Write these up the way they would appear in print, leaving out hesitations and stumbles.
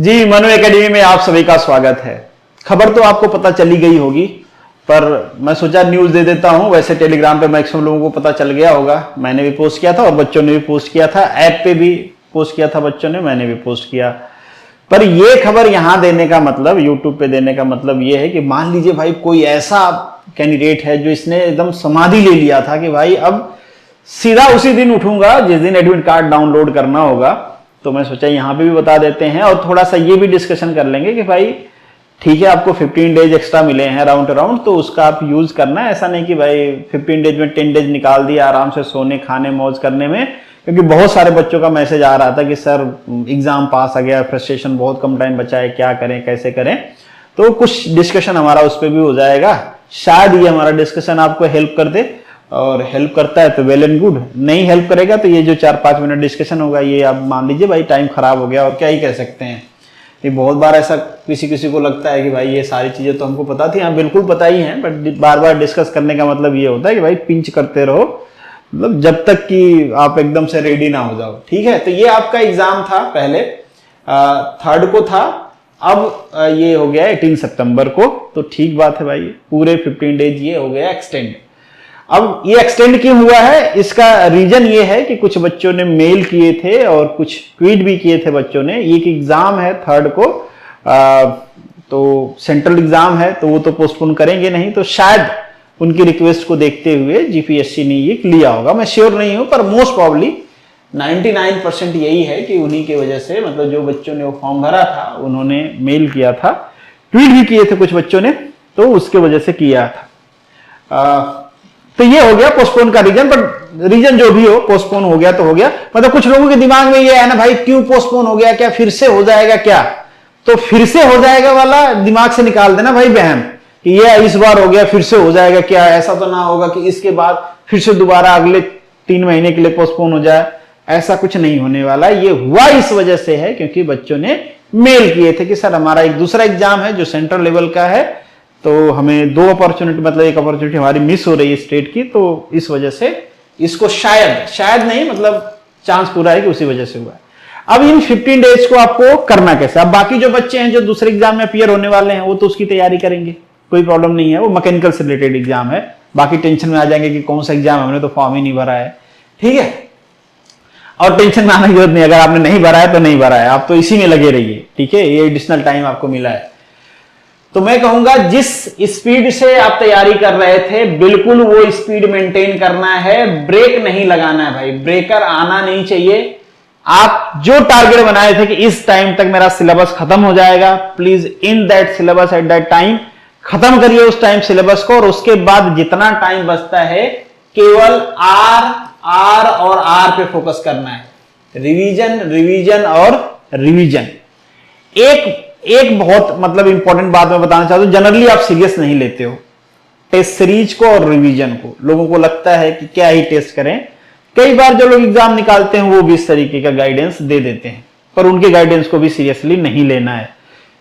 जी, Manu academy में आप सभी का स्वागत है। खबर तो आपको पता चली गई होगी, पर मैं सोचा न्यूज दे देता हूं। वैसे टेलीग्राम पे मैक्सिमम लोगों को पता चल गया होगा, मैंने भी पोस्ट किया था और बच्चों ने भी पोस्ट किया था, ऐप पे भी पोस्ट किया था बच्चों ने, मैंने भी पोस्ट किया। पर ये खबर यहां देने का मतलब, यूट्यूब पे देने का मतलब ये है कि मान लीजिए भाई कोई ऐसा कैंडिडेट है जो इसने एकदम समाधि ले लिया था कि भाई अब सीधा उसी दिन उठूंगा जिस दिन एडमिट कार्ड डाउनलोड करना होगा। तो मैं सोचा यहाँ पे भी बता देते हैं और थोड़ा सा ये भी डिस्कशन कर लेंगे कि भाई ठीक है, आपको 15 डेज एक्स्ट्रा मिले हैं राउंड राउंड, तो उसका आप यूज करना है। ऐसा नहीं कि भाई 15 डेज में 10 डेज निकाल दिया आराम से सोने खाने मौज करने में, क्योंकि बहुत सारे बच्चों का मैसेज आ रहा था कि सर एग्जाम पास आ गया, फ्रस्ट्रेशन, बहुत कम टाइम बचा है, क्या करें कैसे करें। तो कुछ डिस्कशन हमारा उस पर भी हो जाएगा। शायद ये हमारा डिस्कशन आपको हेल्प कर दे, और हेल्प करता है तो वेल एंड गुड, नहीं हेल्प करेगा तो ये जो 4-5 मिनट डिस्कशन होगा ये आप मान लीजिए भाई टाइम खराब हो गया, और क्या ही कह सकते हैं। ये बहुत बार ऐसा किसी को लगता है कि भाई ये सारी चीजें तो हमको पता थी। हाँ बिल्कुल पता ही है, बट बार बार डिस्कस करने का मतलब ये होता है कि भाई पिंच करते रहो, मतलब जब तक कि आप एकदम से रेडी ना हो जाओ। ठीक है, तो ये आपका एग्जाम था, पहले 3rd को था, अब ये हो गया 18 सितंबर को। तो ठीक बात है भाई, पूरे 15 डेज ये हो गया एक्सटेंड। अब ये एक्सटेंड क्यों हुआ है, इसका रीजन ये है कि कुछ बच्चों ने मेल किए थे और कुछ ट्वीट भी किए थे बच्चों ने। एक एग्जाम है 3rd को, तो सेंट्रल एग्जाम है, तो वो तो पोस्टपोन करेंगे नहीं, तो शायद उनकी रिक्वेस्ट को देखते हुए जीपीएससी ने ये लिया होगा। मैं श्योर नहीं हूं, पर मोस्ट प्रॉब्ली 99% यही है कि उन्हीं की वजह से, मतलब जो बच्चों ने वो फॉर्म भरा था उन्होंने मेल किया था, ट्वीट भी किए थे कुछ बच्चों ने, तो उसके वजह से किया था। तो ये हो गया पोस्टपोन का रीजन, पर रीजन जो भी हो, पोस्टपोन हो गया तो हो गया। मतलब कुछ लोगों के दिमाग में ये है ना भाई, क्यों पोस्टपोन हो गया, क्या फिर से हो जाएगा क्या? तो फिर से हो जाएगा वाला दिमाग से निकाल देना भाई बहन, कि ये इस बार हो गया फिर से हो जाएगा क्या? ऐसा तो ना होगा कि इसके बाद फिर से दोबारा अगले 3 महीने के लिए पोस्टपोन हो जाए। ऐसा कुछ नहीं होने वाला। ये हुआ इस वजह से है क्योंकि बच्चों ने मेल किए थे कि सर हमारा एक दूसरा एग्जाम है जो सेंट्रल लेवल का है, तो हमें 2 अपॉर्चुनिटी, मतलब एक अपॉर्चुनिटी हमारी मिस हो रही है स्टेट की, तो इस वजह से इसको शायद नहीं, मतलब चांस पूरा है कि उसी वजह से हुआ है। अब इन 15 डेज को आपको करना कैसे? अब बाकी जो बच्चे हैं जो दूसरे एग्जाम में अपीयर होने वाले हैं वो तो उसकी तैयारी करेंगे, कोई प्रॉब्लम नहीं है, वो मैकेनिकल से रिलेटेड एग्जाम है। बाकी टेंशन में आ जाएंगे कि कौन सा एग्जाम है, हमने तो फॉर्म ही नहीं भरा है। ठीक है, और टेंशन में आने की जरूरत नहीं, अगर आपने नहीं भरा है तो नहीं भरा है, आप तो इसी में लगे रहिए। ठीक है, ये एडिशनल टाइम आपको मिला है। तो मैं कहूंगा जिस स्पीड से आप तैयारी कर रहे थे बिल्कुल वो स्पीड मेंटेन करना है, ब्रेक नहीं लगाना है भाई, ब्रेकर आना नहीं चाहिए। आप जो टारगेट बनाए थे कि इस टाइम तक मेरा सिलेबस खत्म हो जाएगा, please in that syllabus at that time खत्म करिए उस टाइम सिलेबस को, और उसके बाद जितना टाइम बचता है केवल आर और आर पे फोकस करना है। रिवीजन और रिवीजन। एक बहुत मतलब इंपॉर्टेंट बात मैं बताना चाहता हूं, जनरली आप सीरियस नहीं लेते हो टेस्ट सीरीज को और रिवीजन को। लोगों को लगता है कि क्या ही टेस्ट करें। कई बार जो लोग एग्जाम निकालते हैं वो भी इस तरीके का गाइडेंस दे देते हैं, पर उनके गाइडेंस को भी सीरियसली नहीं लेना है।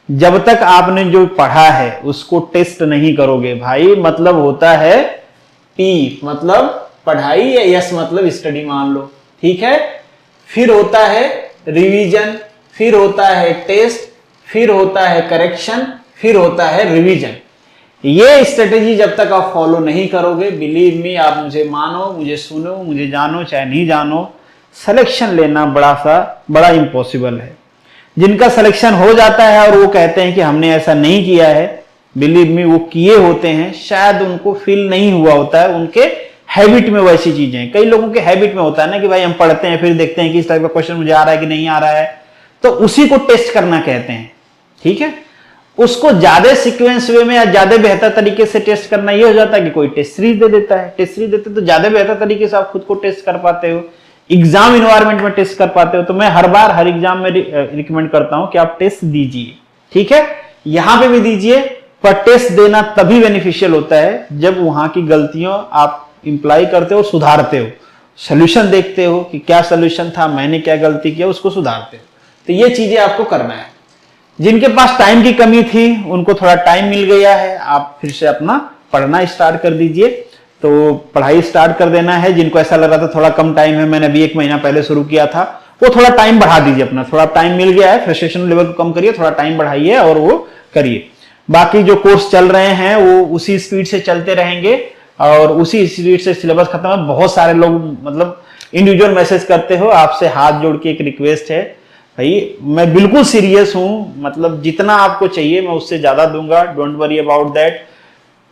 जब तक आपने जो पढ़ा है उसको टेस्ट नहीं करोगे भाई, मतलब होता है पी मतलब पढ़ाई, या यस मतलब स्टडी मान लो। ठीक है, फिर होता है रिवीजन, फिर होता है टेस्ट, फिर होता है करेक्शन, फिर होता है रिवीजन। ये स्ट्रेटेजी जब तक आप फॉलो नहीं करोगे, बिलीव मी, आप मुझे मानो, मुझे सुनो, मुझे जानो चाहे नहीं जानो, सिलेक्शन लेना बड़ा इम्पॉसिबल है। जिनका सिलेक्शन हो जाता है और वो कहते हैं कि हमने ऐसा नहीं किया है, बिलीव मी वो किए होते हैं, शायद उनको फील नहीं हुआ होता है, उनके हैबिट में वैसी चीजें। कई लोगों के हैबिट में होता है ना कि भाई हम पढ़ते हैं फिर देखते हैं कि इस टाइप का क्वेश्चन मुझे आ रहा है कि नहीं आ रहा है, तो उसी को टेस्ट करना कहते हैं। ठीक है, उसको ज्यादा सीक्वेंस वे में या ज्यादा बेहतर तरीके से टेस्ट करना ये हो जाता है कि कोई टेस्ट सीरीज दे देता है। टेस्ट सीरीज देते तो ज्यादा बेहतर तरीके से आप खुद को टेस्ट कर पाते हो, एग्जाम इन्वायरमेंट में टेस्ट कर पाते हो। तो मैं हर बार हर एग्जाम में रिकमेंड करता हूं कि आप टेस्ट दीजिए। ठीक है, यहां पे भी दीजिए, पर टेस्ट देना तभी बेनिफिशियल होता है जब वहां की गलतियों आप इंप्लाई करते हो, सुधारते हो, सोल्यूशन देखते हो कि क्या सोल्यूशन था, मैंने क्या गलती किया, उसको सुधारते हो। तो ये चीजें आपको करना है। जिनके पास टाइम की कमी थी उनको थोड़ा टाइम मिल गया है, आप फिर से अपना पढ़ना स्टार्ट कर दीजिए। तो पढ़ाई स्टार्ट कर देना है। जिनको ऐसा लग रहा था थोड़ा कम टाइम है, मैंने अभी 1 महीना पहले शुरू किया था, वो थोड़ा टाइम बढ़ा दीजिए अपना, थोड़ा टाइम मिल गया है, फ्रस्ट्रेशन लेवल को कम करिए, थोड़ा टाइम बढ़ाइए और वो करिए। बाकी जो कोर्स चल रहे हैं वो उसी स्पीड से चलते रहेंगे और उसी स्पीड से सिलेबस खत्म है। बहुत सारे लोग मतलब इंडिविजुअल मैसेज करते हो, आपसे हाथ जोड़ के एक रिक्वेस्ट है भाई, मैं बिल्कुल सीरियस हूं, मतलब जितना आपको चाहिए मैं उससे ज्यादा दूंगा, डोंट वरी अबाउट दैट।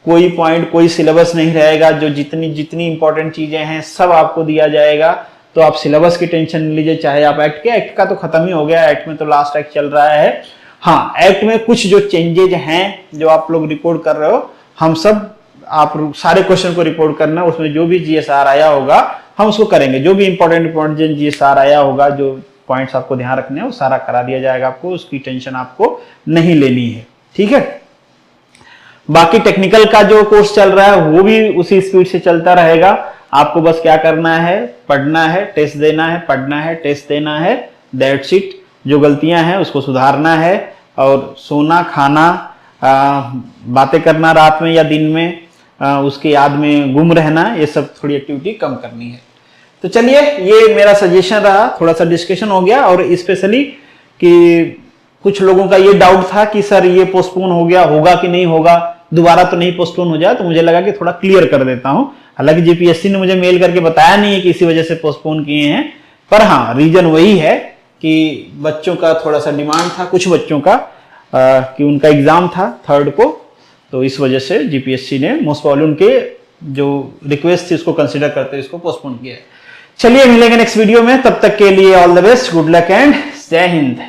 कोई पॉइंट, कोई सिलेबस नहीं रहेगा, जो जितनी जितनी इंपॉर्टेंट चीजें हैं सब आपको दिया जाएगा। तो आप सिलेबस की टेंशन नहीं लीजिए। चाहे आप एक्ट का तो खत्म ही हो गया, एक्ट में तो लास्ट एक्ट चल रहा है। हाँ, एक्ट में कुछ जो चेंजेज हैं जो आप लोग रिपोर्ट कर रहे हो, हम सब, आप सारे क्वेश्चन को रिपोर्ट करना, उसमें जो भी जीएसआर आया होगा हम उसको करेंगे। जो भी इंपॉर्टेंट जीएसआर आया होगा, जो पॉइंट्स आपको ध्यान रखने हैं वो सारा करा दिया जाएगा आपको, उसकी टेंशन आपको नहीं लेनी है, ठीक है। बाकी टेक्निकल का जो कोर्स चल रहा है वो भी उसी स्पीड से चलता रहेगा। आपको बस क्या करना है, पढ़ना है, टेस्ट देना है, पढ़ना है, टेस्ट देना है, दैट्स इट। जो गलतियां हैं उसको सुधारना है और सोना, खाना, बातें करना रात में या दिन में, उसकी याद में गुम रहना, ये सब थोड़ी एक्टिविटी कम करनी है। तो चलिए, ये मेरा सजेशन रहा, थोड़ा सा डिस्कशन हो गया। और स्पेशली कि कुछ लोगों का ये डाउट था कि सर ये पोस्टपोन हो गया, होगा कि नहीं होगा, दोबारा तो नहीं पोस्टपोन हो जाए, तो मुझे लगा कि थोड़ा क्लियर कर देता हूं। हालांकि जीपीएससी ने मुझे मेल करके बताया नहीं है कि इसी वजह से पोस्टपोन किए हैं, पर हाँ रीजन वही है कि बच्चों का थोड़ा सा डिमांड था, कुछ बच्चों का कि उनका एग्जाम था 3rd को, तो इस वजह से जीपीएससी ने मोस्ट प्रॉब्ली उनके जो रिक्वेस्ट थी उसको कंसिडर करते हुए इसको पोस्टपोन किया है। चलिए मिलेंगे नेक्स्ट वीडियो में, तब तक के लिए all the best, good luck and जय हिंद।